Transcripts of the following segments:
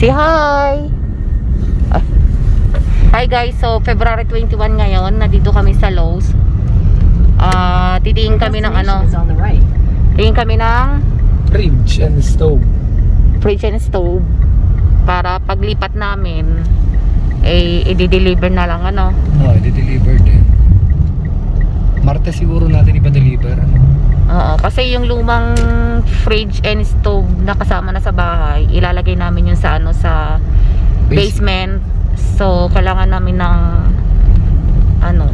Say hi! Ah. Hi guys, so February 21 ngayon, nandito kami sa Lowe's. Titingin kami ng ano, tingin kami ng Fridge and stove. fridge and stove para paglipat namin i-deliver na lang ano. No, i-deliver din. Martes siguro natin ipa-deliver ano? Oo, kasi yung lumang fridge and stove na kasama na sa bahay, ilalagay namin yun sa ano, sa basement. So kailangan namin ng ano,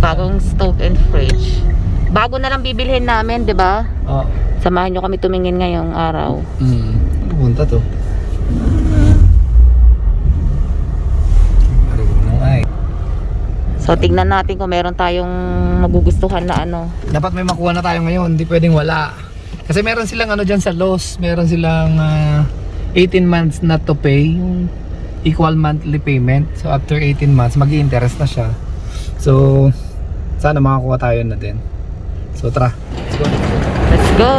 bagong stove and fridge. Bago na lang bibilhin namin, 'di ba? Oo. Samahan nyo kami tumingin ngayong araw. Punta to. Marunong ay. So tignan natin kung meron tayong magugustuhan na ano. Dapat may makuha na tayo ngayon, hindi pwedeng wala. Kasi meron silang ano dyan sa Lowe's, meron silang 18 months not to pay, yung equal monthly payment. So after 18 months, mag-i-interest na siya. So sana makakuha tayo na din. So tara, let's go. Let's go!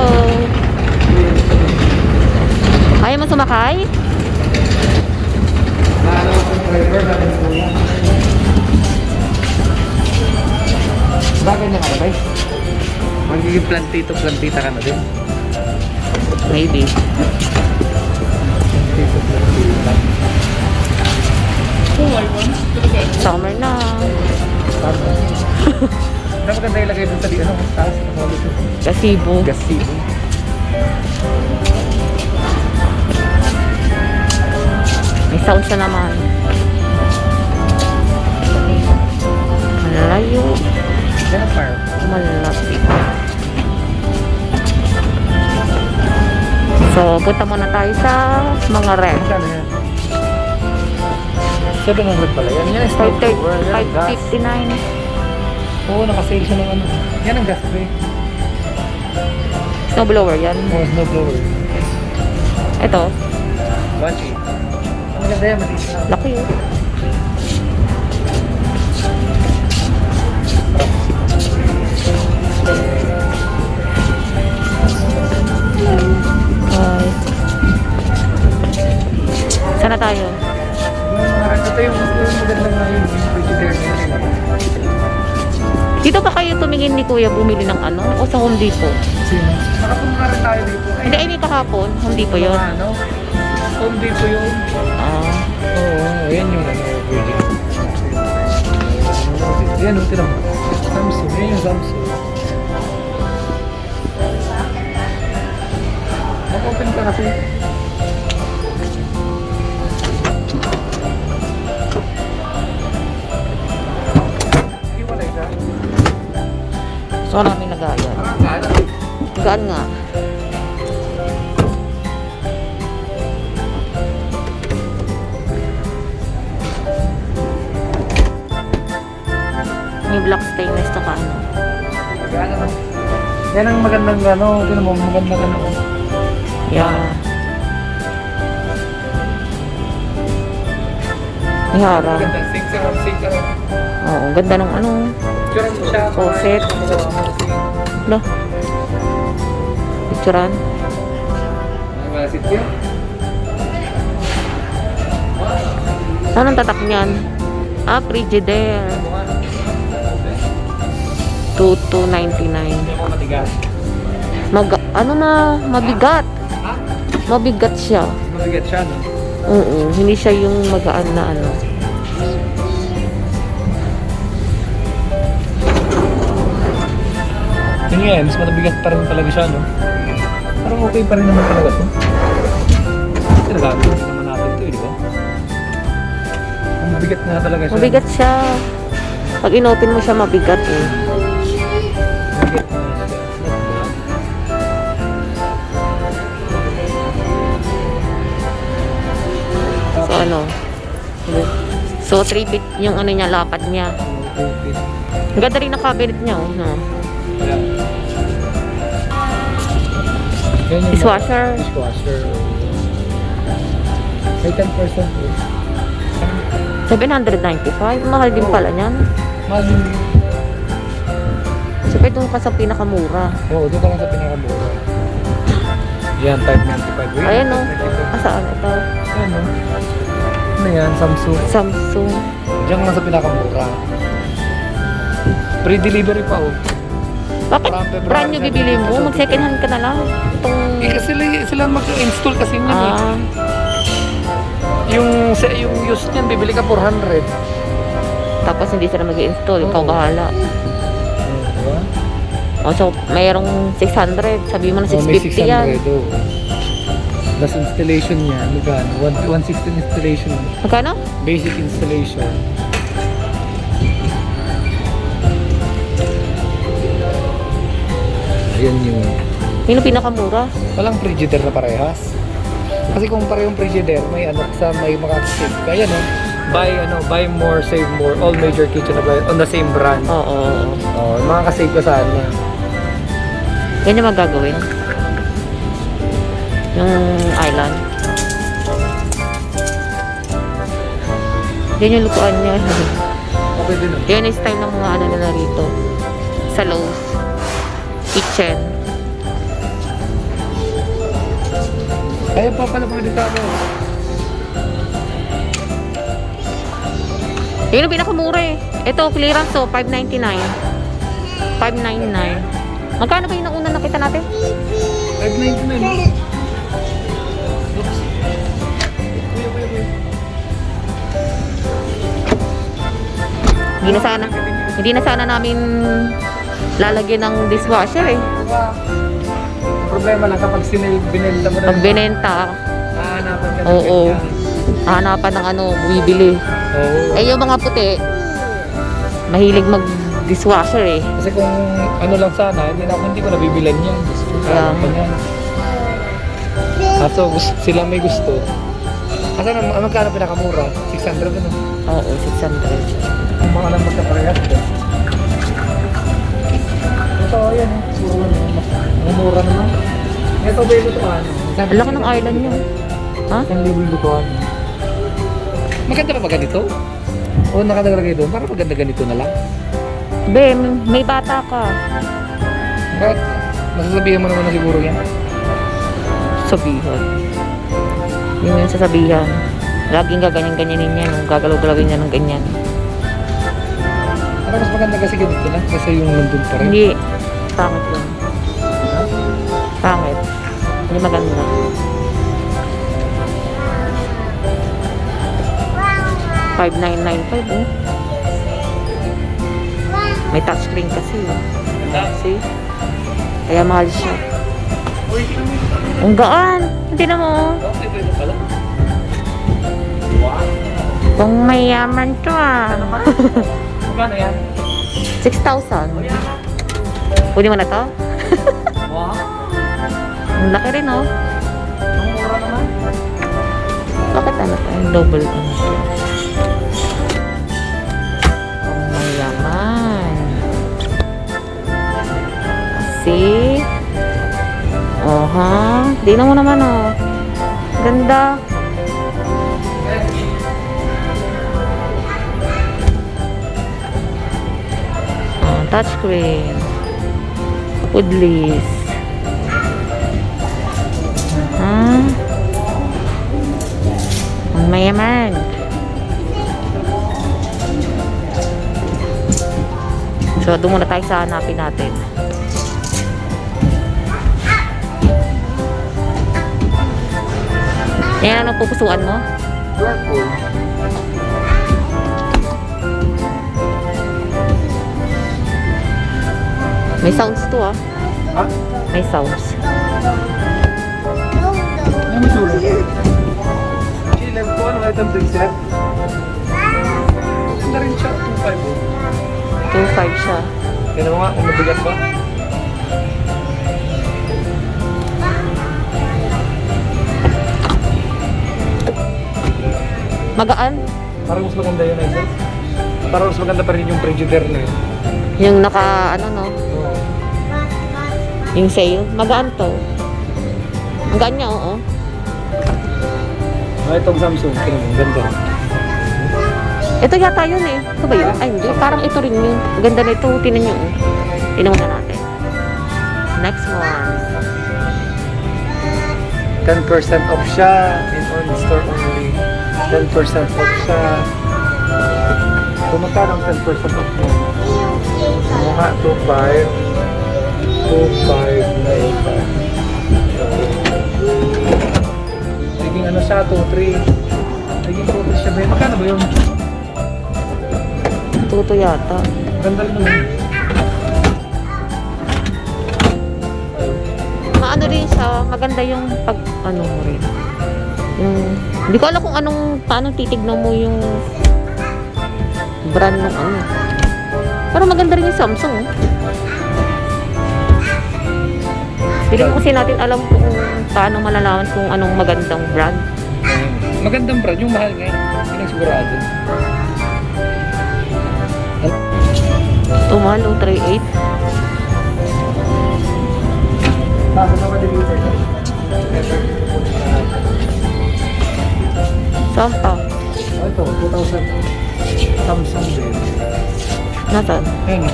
Ayaw mo sumakay? Bagay na ka ba? Magiging plantita ka na din. Maybe. Summer na. Ano maganda ilagay dun sa ano, taas? Gazebo. Gazebo. May sound siya naman. Malayo. Yan ang fire. Malapit. So, punta muna tayo sa mga ref. Magkano yan? 700 pala yan. Yan ang stove blower. Yan ang gas. 559. Oo, nakasale siya ng ano. Yan ang gas tray. Snowblower yan. Oo, snow blower. Ito, 1.8. Ang ganda yan, maliit na. laki yun. Hi. Sana tayo? Ito yung maganda nga yung frigidaire na yan. Dito ba kayo tumingin ni Kuya bumili ng ano? O sa Home Depot? Sino? Nakapunta rin tayo dito. Hindi, ay may kahapon. Home Depot yun. Mga ano? Home Depot yun. Ah. Oo, yan yung ano, virgin. Yan, yung tinang Samsung. Yan yung Samsung. Mag-open ka kasi. Hiwalay ka. So namin nagayan. Gaan nga. May black stainless na ka ano. Yan ang magandang ano, tinan mo, magandang ano. Yeah. May harang. Magandang sink sarap. Oo, ganda ng ano. Picturean mo siya. Faucet. Lo. Picturean. Wala sit yun. Saan ang tatak niyan? Ah, Frigidaire. 2299. Hindi mo matigas. Ano na, mabigat. Ha? Mabigat siya. Mabigat siya, no? Oo, hindi siya yung magaan na ano. Yun nga, mas mabigat pa rin talaga siya, no? Parang okay pa rin naman talaga to. Sinagamit naman natin to, di ba? Ang mabigat nga talaga siya. Mabigat siya. Pag inopen mo siya, mabigat eh. Mabigat nga siya. So ano? So 3 feet yung ano niya, lapad niya. Ang ganda rin ng cabinet niya, oh. No? Dishwasher. Dishwasher. May 10% eh. 795. Mahal din pala niyan. Mahal din. So pwede ka sa pinakamura. Oo, doon ka lang sa pinakamura. Yan, 595. Ayan o. Asaan ito? Ano? Ano yan? Samsung. Samsung. Diyan nga sa pinakamura. Pre-delivery pa oh. Bakit February, brand new bibili mo? Mag second hand ka na lang. Itong... Eh kasi sila mag-install kasi yun eh. Ah, Yung used niyan, bibili ka 400. tapos hindi sila mag-install. Ikaw Oo. bahala. Diba? O, so, mayroong 600. Sabi mo na 650 Oh, may 600 yan. oh. Plus installation niya, magkano? 160 installation. Magkano? Basic installation. Ayan yung... Yun ang pinakamura. Walang Frigidaire na parehas. Kasi kung parehong Frigidaire, may ano sa may makakasave. Kaya no, buy more, save more. All major kitchen appliances on the same brand. Oo. Oh, makakasave ka saan na. Yan yung magagawin. Yung island. Yan yung lutuan niya. Okay din oh. Yan yung style ng mga ano nila rito. Sa Lowe's. Kitchen. Kaya pa pala pwede sa ano. Yun ang pinakamura eh. Ito, clearance to, $599. $599. Magkano ba yung nauna nakita natin? 599 no? Oops. Kuya. Hindi na sana namin lalagyan ng dishwasher eh. Diba? Problema lang kapag binenta mo na. Pag binenta, Hahanapan ka ng oo. ganyan. hanapan ng ano, bibili. Oo. Eh yung mga puti, mahilig mag-dishwasher eh. Kasi kung ano lang sana, hindi ko nabibilan yan. Gusto ko Kaya pa yan. Kaso sila may gusto. Kasi magkano pinakamura? 600 ano? Oo, 600. Yung mga lang magkaparehas ko. Ito, ayan eh. Puro ano, mumura naman. Ito ba yung lutuan? Ang laki ng island niya. Ha? Isang libo yung lutuan. Maganda ba ganito? O nakadalagay doon? Para maganda ganito na lang. Be, may bata ka. Bakit? Masasabihan mo naman na siguro yan. Sabihan. Yun yung sasabihan. Laging gaganyan-ganyanin niya, nung gagalaw-galawin niya ng ganyan. Para mas maganda kasi ganito na. Kasi yung nandun pa rin. Hindi. Pangit yun. Pangit. Hindi maganda. $5,995 oh. May touchscreen kasi oh. See? Kaya mahal siya. Ang gaan. Hindi na mo oh. Okay, pwede pala. Wow. Kung mayaman to ah. Magkano yan? 6,000. Pwede mo na to? Wow. Ang laki rin oh. Ang mura naman. Bakit ano to? Double ano to? Ang mayaman. See? Oh ha? Tingnan mo naman oh. Ganda. Oh, touchscreen. Woodless. Ang mayaman. So, doon muna tayo sa hanapin natin. Yan, ano pupusuan mo? Whirlpool. May sounds to ah. Ha? May sounds. Ano mo sulo? Chill po, ano item to set? Ganda rin siya, 2.5 oh. 2.5 siya. Tignan mo nga kung mabigat ba. Magaan. Parang mas maganda yun, Isaac. Parang mas maganda pa rin yung Frigidaire na yun. Yung naka, ano no? Oo. Yung sale. Magaan to. Ang gaan niya, oo. Itong Samsung, tingnan mo, ganda. Ito yata yun eh. Ito ba yun? Ay, hindi. Parang ito rin yun. Ang ganda na ito. Tinan nyo. Oh. Tinan muna natin. Next one. 10% off siya in on store only. 10% off siya. So, magkano ang 10% off mo? Mukha 2.5. 2.5 na iba. Naging ano siya, 2.3. Naging 2.3 siya. Magkano ba yun? Tuto yata. Ganda rin naman. Maano rin siya, maganda yung pag ano mo rin. Hindi ko alam kung paano titignan mo yung brand ng ano. Pero maganda rin yung Samsung. Hindi ko kasi natin alam kung paano malalaman kung anong magandang brand. Magandang brand, yung mahal nga. Yun ang sigurado. Mahal, 38. Tapos ako deliver ko. Saan pa? Oh, ito, 2,000. Samsung din. Nasaan? Ayun.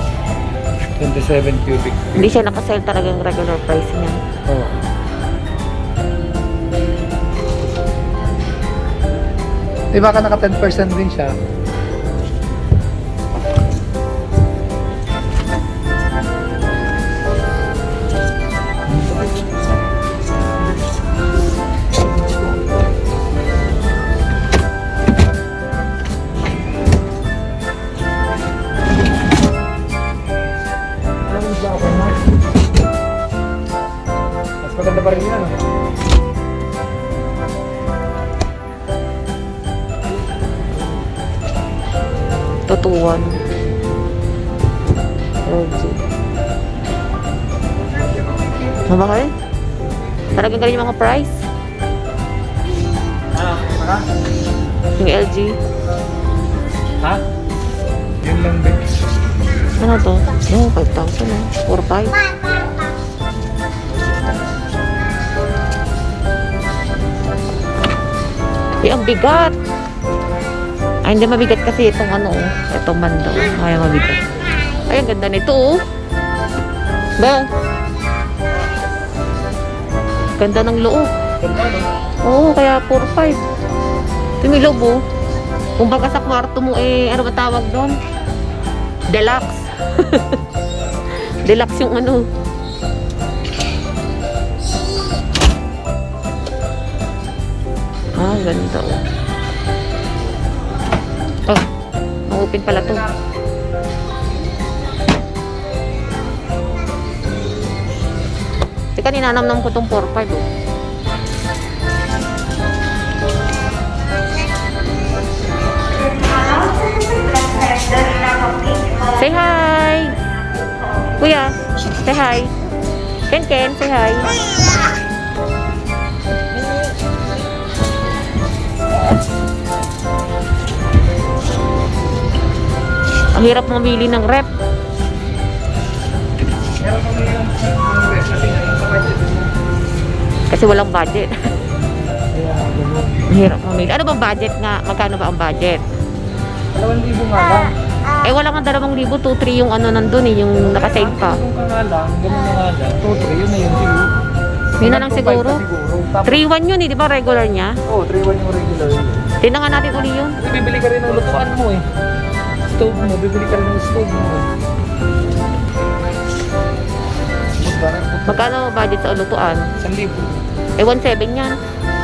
27 cubic feet. Hindi siya nakasale talagang regular price niya. Oo. Di ba ka naka 10% din siya? Mas maganda pa rin yan, no? Tutuan. LG. Mabakal? Talagang galing yung mga price. Ano? Ha? Yung LG. Ha? Yun lang din. Ano to? No, 5,000 eh. 4,500. Eh, ang bigat. Ay, hindi mabigat kasi itong ano, itong bando. Ay, mabigat. Ay, ang ganda nito, oh. Ba? Ganda ng loob. Ganda, no? Oo, kaya 4,500. Ito yung loob, oh. Kung baga sa kwarto mo, eh, ano ba tawag doon? Deluxe. Deluxe yung ano. Ah, ganda, oh. Oh, ma-open pala to. Teka, ninanamnam ko tong 4,500, oh. Say hi! Kuya, say hi. Ken Ken, say hi. Ang hirap mamili ng rep. Meron kami yung kasi nga yung budget mo. Kasi walang budget. Kaya gano'n. Ang hirap mamili. Ano bang budget nga? Magkano ba ang budget? 2,000 nga lang. Eh, wala nga 2,000, 2,300 yung ano nandun eh, yung nakasave pa. Kung ka nga lang, gano'n na nga lang. 2,300 yun na yun siguro. Yun na lang siguro. 3,100 yun eh, di ba regular niya? Oo, 3,100 yung regular yun. Tingnan nga natin uli yun. Kasi bibili ka rin ng lutuan mo eh. Stove mo, bibili ka rin ng stove mo. Magkano budget sa lutuan? 1,000. Eh, 1,700 yan.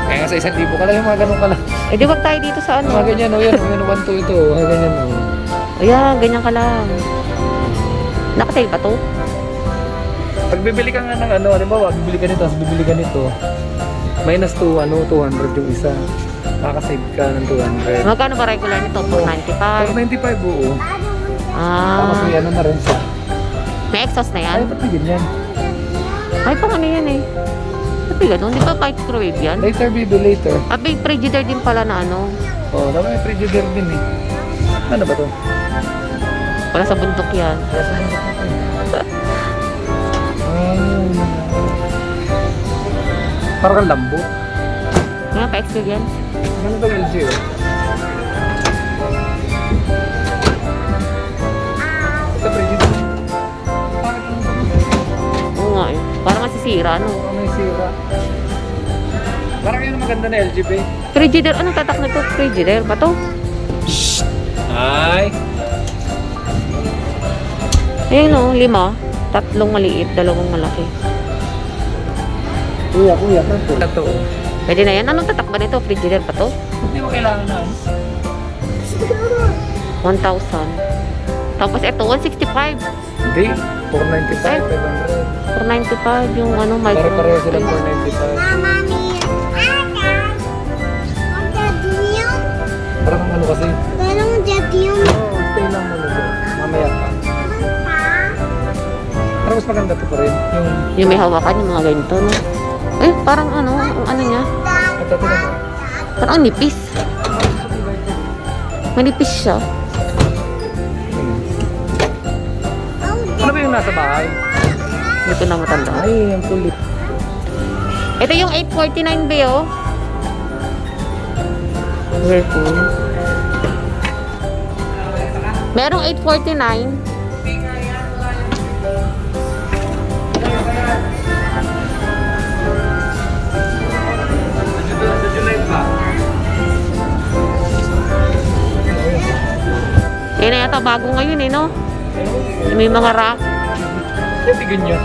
Kaya nga sa 1,000 ka lang, yung mga ganun ka lang. Eh, di wag tayo dito sa ano. Mga ganyan o yan, yung 1,200 ito, mga ganyan o. Ayan, ganyan ka lang. Nakasave ba to? Pag bibili ka nga ng ano, halimbawa, bibili ka nito, tapos bibili ka nito, minus 200 yung isa. Makakasave ka ng 200. Magkano ba regular nito? 495. 495 oo. Tapos Ah, may ano na rin siya. may exhaust na yan? Ay, ba't may ganyan? Ay, pang ano yan eh. Ba't may ganun? Di ba microwave yan? Later, baby, later. Ah, may frigidaire din pala na ano. Oo, dapat may frigidaire din eh. Ano ba to? Wala sa bundok yan. Kaya sa bundok na to. Parang kang lambo. Nga, pa-experience. Ganun ba LG oh? Ito frigidaire. Oo nga eh. Parang masisira, no? Parang may sira. Parang yun naman maganda na LG ba? Frigidaire. Anong tatak nito? Frigidaire ba to? Ay! Ayun o, 5. 3 maliit, 2 malaki. Kuya, ito. Pwede na yan. Anong tatak ba nito? Frigidaire ba to? Hindi mo kailangan na. 1,000. Tapos ito, 165. Hindi. 495, 500. 495 yung ano, micro. Pare-pareho sila 495. Parang ang ano kasi. Oo, stay lang muna doon. Mamaya pa. Parang mas maganda to pa rin. Yung may hawakan, yung mga ganito, no? Eh, parang ano, ang ano niya? Ito na ba? Parang ang nipis. Manipis siya. Ano ba yung nasa bahay? Hindi ko na matanda. Ay, ang kulit. Ito yung 849 ba, oh? Whirlpool. Merong 849. Sa July pa. Yan na yata bago ngayon eh, no? May mga rack. Tignan nyo.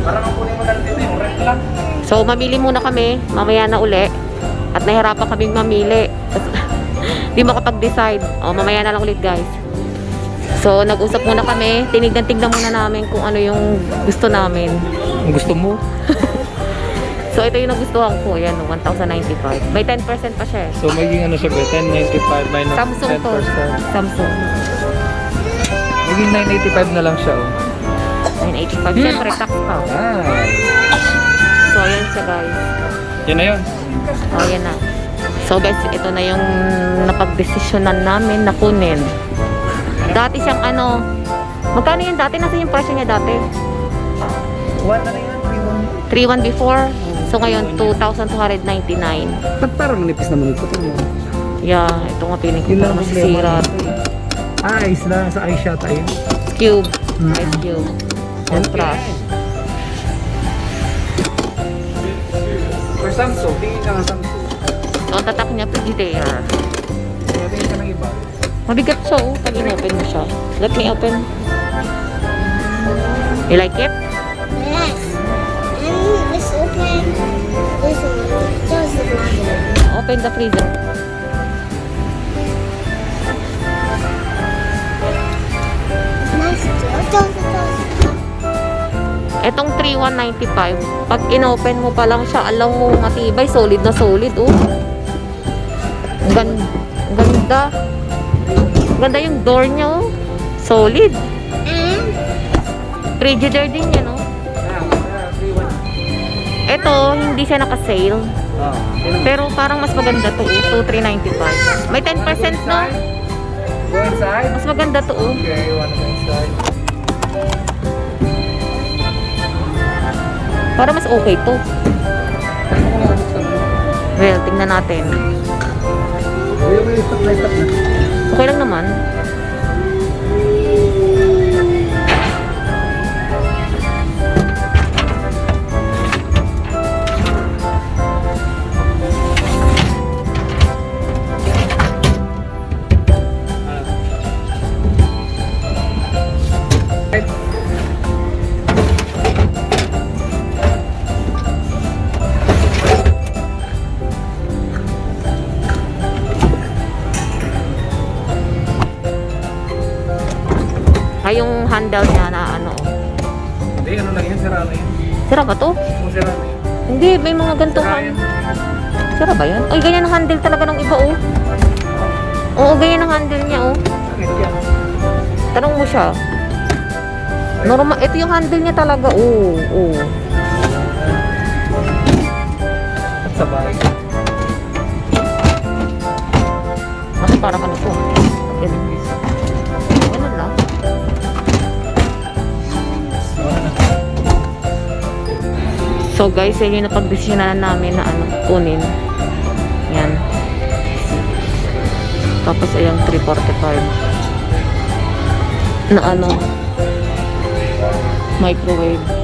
Parang ang kunin mo na dito yung rent lang. So, mamili muna kami. Mamaya na uli. At nahirapan kaming mamili. Di makapag-decide. O, mamaya na lang ulit, guys. So, nag-usap muna kami. Tinignan-tignan muna namin kung ano yung gusto namin. Ang gusto mo? So, ito yung nagustuhan ko. Ayan, 1,095. May 10% pa siya eh. So, magiging ano siya ba? 1095 minus Samsung 10%. to. Samsung. Magiging 985 na lang siya, oh. 985. Siyempre, tax pa. Ah. So, ayan siya, guys. Yan na yun. O, yan na. So, guys, ito na yung napagdesisyonan namin na kunin. Dati siyang ano, magkano yun dati? Nasa yung presyo niya dati? 1 na yun? 3,100 before. So, ngayon, 2,299. Ba't parang manipis naman ito? Yeah, ito nga piling ko Yun para lang ang masisira. Ah, ice na. Sa ice shot ayun. Cube. Ice cube. And brush. For Samsung, tingin ka ng Samsung. So, ang tatak niya, Frigidaire. Kaya tingin ka ng iba. Mabigat siya, oh. Pag in-open mo siya. Let me open. You like it? Yes. And it's open. This one. Just one. Open the freezer. Nice. Etong 3,195, pag in-open mo pa lang siya, alam mo matibay, solid na solid, oh. Ganda. Ganda. Ganda yung door niya, oh. Solid. And Frigidaire din yan, oh. Ito, hindi siya naka-sale. Pero parang mas maganda to, oh. 2,395. May 10%, no? Go inside? Mas maganda to, oh. Okay, you wanna go inside? Para mas okay to. Well, tingnan natin. Okay lang naman. Ay, yung handle niya na ano. Hindi, ano lang yan, sira na yun. Sira ba to? Kung sira na yun. Hindi, may mga ganitong Sira hand. yan. Sira ba yan? Ay, ganyan ang handle talaga ng iba, oh. Oo, ganyan ang handle niya, oh. Bakit yan? Tanong mo siya. Normal, ito yung handle niya talaga, oh. Oh. At sa bahay. Bakit parang ano to? Ganun. Ganun lang. So guys, yun yung napagdesisyonan namin na ano, kunin. Yan. Tapos ayang 345. na ano, microwave.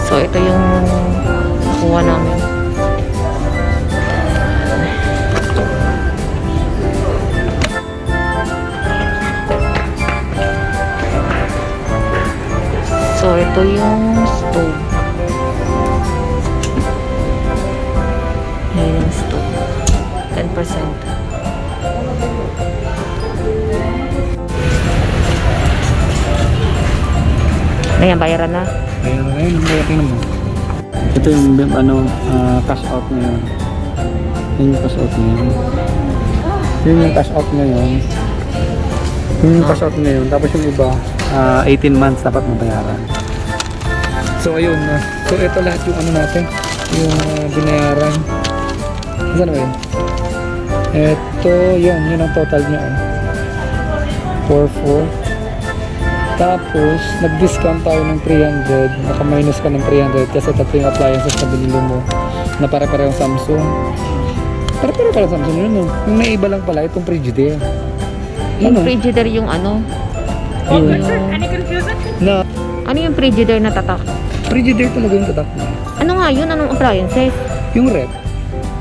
So ito yung nakuha namin. So ito yung stove. Ayan yung stove. 10%. Ayan, bayaran na. Ayun, tingnan mo. Ito yung cash out ngayon. Yun yung cash out ngayon. Yun yung cash out ngayon. Yun yung cash out ngayon. Tapos yung iba, 18 months dapat mabayaran. So ayun, so ito lahat yung ano natin, yung binayaran. Saan ba yun? Ito, yun ang total niya. 4,400. Tapos, nag-discount tayo ng 300. Naka-minus ka ng 300 kasi tatlo yung appliances na binili mo na pare-parehong Samsung. Pare-pareho pala Samsung yun, no? Yung naiba lang pala, itong Frigidaire. Yung Frigidaire yung ano? Na, Ano yung Frigidaire na tatak? Frigidaire talaga yung tatak niya. Ano nga yun? Anong appliances? Yung rep.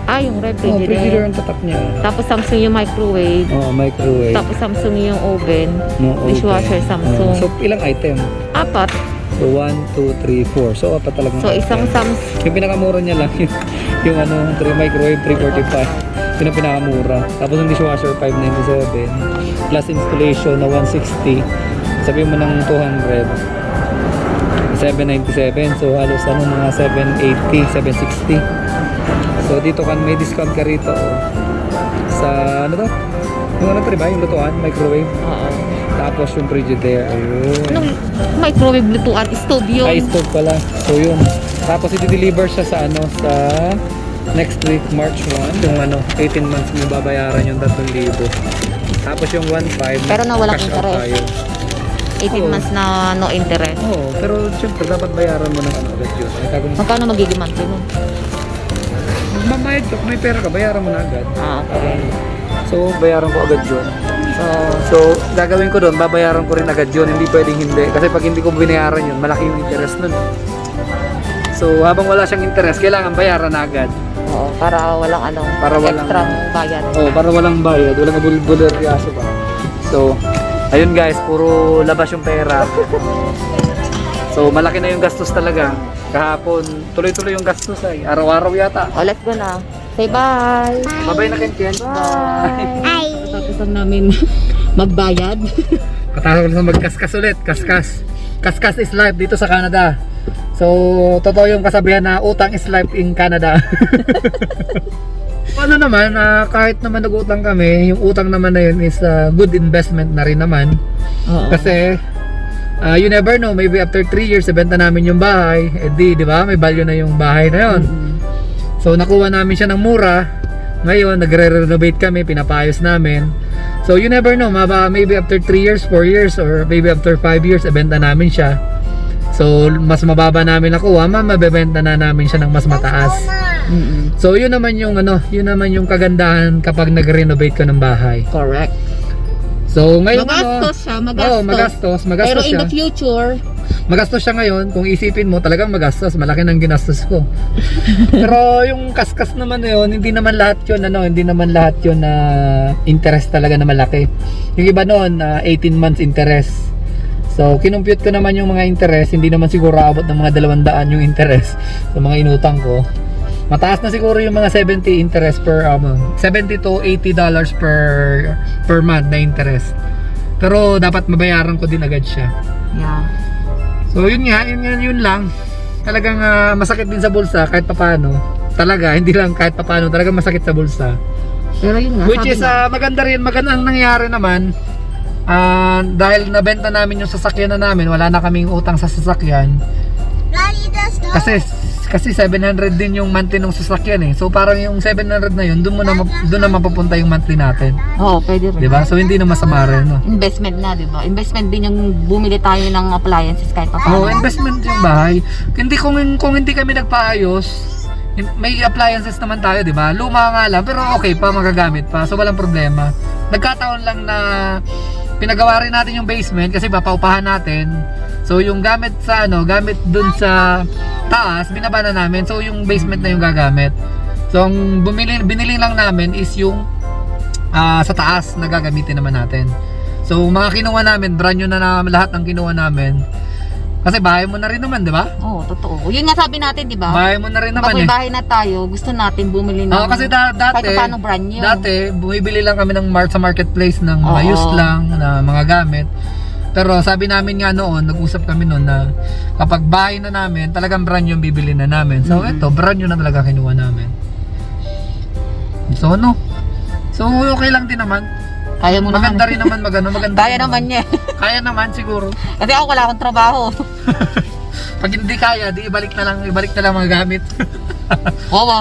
Ah, yung red Frigidaire Frigidaire. ang tatak niya. Tapos Samsung yung microwave. Microwave. Tapos Samsung yung oven. No, Dishwasher, Samsung. So, ilang item? 4. So, 1, 2, 3, 4. So, 4 talaga. So, isang Samsung. Yung pinakamura niya lang, yung microwave 345. Yun ang pinakamura. Tapos yung dishwasher 597. Plus installation na 160. Sabihin mo ng 200. 797. So, halos mga 780, 760. So, dito kan may discount ka rito. Sa, ano to? Yung ano to, diba? Yung lutuan, microwave. Oo. Tapos yung Frigidaire. Ayun. Anong microwave lutuan? Stove yun. Ay, stove pala. So yun. Tapos i-deliver siya sa sa next week, March 1. Yung 18 months mo babayaran yung 3,000. Tapos yung 1,500. Pero na walang cash out interest. tayo. 18 months na no interest. Oo, pero syempre dapat bayaran mo ng agad yun. Ay, kagum- Magkano magiging monthly nun? Mamayad ka, may pera ka, bayaran mo na agad. Okay. So, bayaran ko agad yun. So, gagawin ko doon, babayaran ko rin agad yun. Hindi pwedeng hindi. Kasi pag hindi ko binayaran yun, malaki yung interest nun. So, habang wala siyang interest, kailangan bayaran na agad. Oo, para walang Para walang- extra bayad. Para walang bayad, walang abulbularyaso ba. So, ayun guys, puro labas yung pera. So, malaki na yung gastos talaga. Kahapon, tuloy-tuloy yung gastos ay. Araw-araw yata. Oh, let's go na. Say bye! Bye-bye na Ken. Ay. Tapos lang namin magbayad. Katapos na magkaskas ulit. Kaskas. Kaskas is life dito sa Canada. So, totoo yung kasabihan na utang is life in Canada. Ano naman, kahit naman nag-utang kami, yung utang naman na yun is good investment na rin naman. Oo. Kasi, you never know, maybe after 3 years, ibenta namin yung bahay. Di ba? May value na yung bahay na yun. So, nakuha namin siya ng mura. Ngayon, nagre-renovate kami, pinapayos namin. So, you never know, maybe after 3 years, 4 years, or maybe after 5 years, ibenta namin siya. So, mas mababa namin nakuha, mabebenta na namin siya ng mas mataas. So, yun naman yung kagandahan kapag nag-renovate ka ng bahay. Correct. So, ngayon Magastos siya, Oo, magastos Pero in siya. the future, Magastos siya ngayon, kung isipin mo, talagang magastos, malaki ng ginastos ko. Pero yung kaskas naman na yun, hindi naman lahat yun na interest talaga na malaki. Yung iba noon, 18 months interest. So, kinumpute ko naman yung mga interest, hindi naman siguro abot ng mga 200 yung interest sa mga inutang ko. Mataas na siguro yung mga 70 interest per $70 to $80 per month na interest. Pero dapat mabayaran ko din agad siya. yeah. So yun lang. Talagang masakit din sa bulsa kahit papaano. Talaga, hindi lang kahit papaano, talagang masakit sa bulsa. Pero yun nga, Which sabi is nga, magandang nangyari naman. Dahil nabenta namin yung sasakyan na namin, wala na kaming utang sa sasakyan. Daddy, that's not. Kasi kasi 700 din yung monthly ng sasakyan eh. So parang yung 700 na yun, doon na mapapunta yung monthly natin. Oo, pwede rin. 'Di ba? So hindi na masama rin, no. Investment na, di ba? Investment din yung bumili tayo ng appliances kahit pa paano. Investment yung bahay. Hindi kung hindi kami nagpaayos, may appliances naman tayo, 'di ba? Luma nga lang, pero okay pa, magagamit pa. So walang problema. Nagkataon lang na pinagawa rin natin yung basement kasi papaupahan natin. So yung gamit sa gamit dun sa taas, binaba na namin. So yung basement na yung gagamit. So ang binili lang namin is yung sa taas na gagamitin naman natin. So mga kinuha namin, brand new na lahat ng kinuha namin. Kasi bahay mo na rin naman, di ba? Oo, totoo. Yun nga sabi natin, di ba? Bahay mo na rin naman Pag may bahay na tayo, gusto natin bumili ng kasi dati, kahit paano brand new. Dati, bumibili lang kami ng sa marketplace ng Oo. used lang na mga gamit. Pero sabi namin nga noon, nag-usap kami noon na kapag bahay na namin, talagang brand new yung bibili na namin. So ito, brand new na talaga kinuha namin. So So okay lang din naman. Kaya mo Maganda naman. rin naman maganda. Kaya naman niya. Kaya naman siguro. Kasi ako wala akong trabaho. Pag hindi kaya, di ibalik na lang mga gamit. Oo.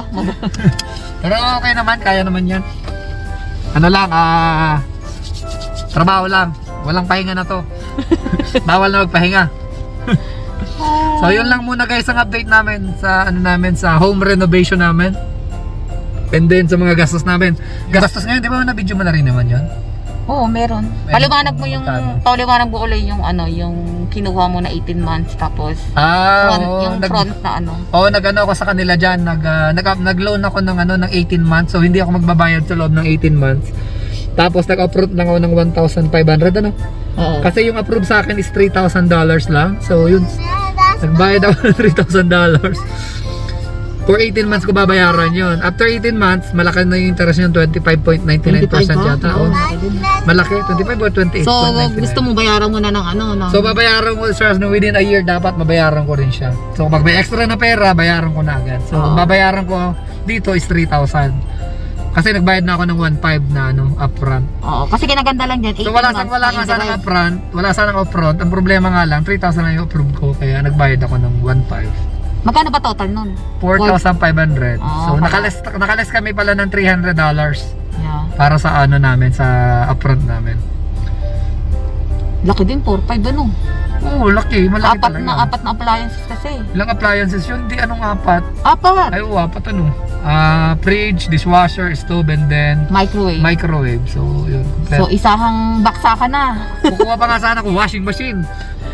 Pero okay naman, kaya naman 'yan. Ano lang, trabaho lang. Walang pahinga na 'to. Bawal na magpahinga. So yun lang muna guys ang update namin sa sa home renovation namin. And then sa mga gastos namin. Gastos ngayon, di ba na-video mo na rin naman 'yon? Oo, meron. Paliwanag mo yung ulit yung kinuha mo na 18 months tapos front na nag-ano ako sa kanila diyan, nag-loan ako ng ng 18 months. So hindi ako magbabayad sa loob ng 18 months. Tapos nag-approve lang ako ng 1,500 Oo. Kasi yung approve sa akin is $3,000 lang. So yun, nagbayad ako ng $3,000. For 18 months ko babayaran yun. After 18 months, malaki na yung interest yung 25.99% yata. Malaki, 25 or 28.99. So, gusto mo bayaran mo na ng So, babayaran ko sir, within a year dapat mabayaran ko rin siya. So, pag may extra na pera, bayaran ko na agad. So, babayaran ko dito is 3,000. Kasi nagbayad na ako ng 1,500 na upfront. Oo, kasi kinaganda lang dyan. So, wala nga sanang upfront. Wala sanang upfront. Ang problema nga lang, 3,000 lang yung approve ko. Kaya nagbayad ako ng 1,500. Magkano ba total nun? 4,500. So nakales kami pala ng $300 para sa namin, sa upfront namin. Laki din, 4,500 Oo, laki, malaki talaga. Apat na appliances kasi. Ilang appliances yun? Di apat? Apat? Ay, apat fridge, dishwasher, stove, and then microwave. So yun. So isahang baksa ka na. Kukuha pa nga sana ko washing machine.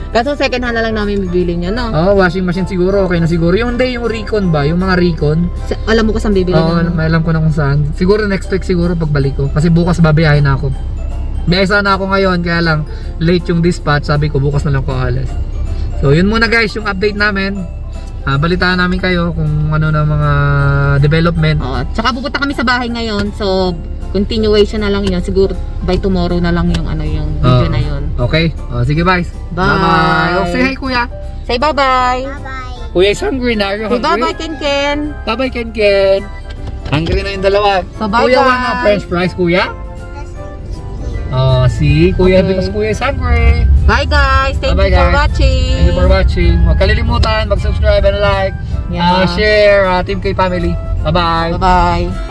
Kaso second hand na lang namin bibili niya, no? Washing machine siguro, okay na siguro. Yung Recon ba? Yung mga Recon. Alam mo ko saan bibili may alam ko na kung saan. Siguro next week siguro pagbalik ko. Kasi bukas babiyahin na ako. May sana ako ngayon, kaya lang late yung dispatch. Sabi ko bukas na lang ko alas. So yun muna guys, yung update namin. Balitaan namin kayo kung ano na mga development. Tsaka pupunta kami sa bahay ngayon. So continuation na lang yun. Siguro by tomorrow na lang yung yung video na yun. Okay. Sige guys. Bye. Say hi kuya. Say bye-bye. Bye-bye. Kuya is hungry na. Are you Say hungry? bye-bye, Ken. Bye-bye, Ken. Hungry na yung dalawa. So bye-bye. Kuya, want ng french fries, kuya? See, kuya, Okay. because kuya is hungry. Bye guys. Thank Bye-bye, you for guys. watching. Thank you for watching. Huwag kalilimutan, mag-subscribe and like. Yeah. Share, Team K Family. Bye-bye. Bye-bye.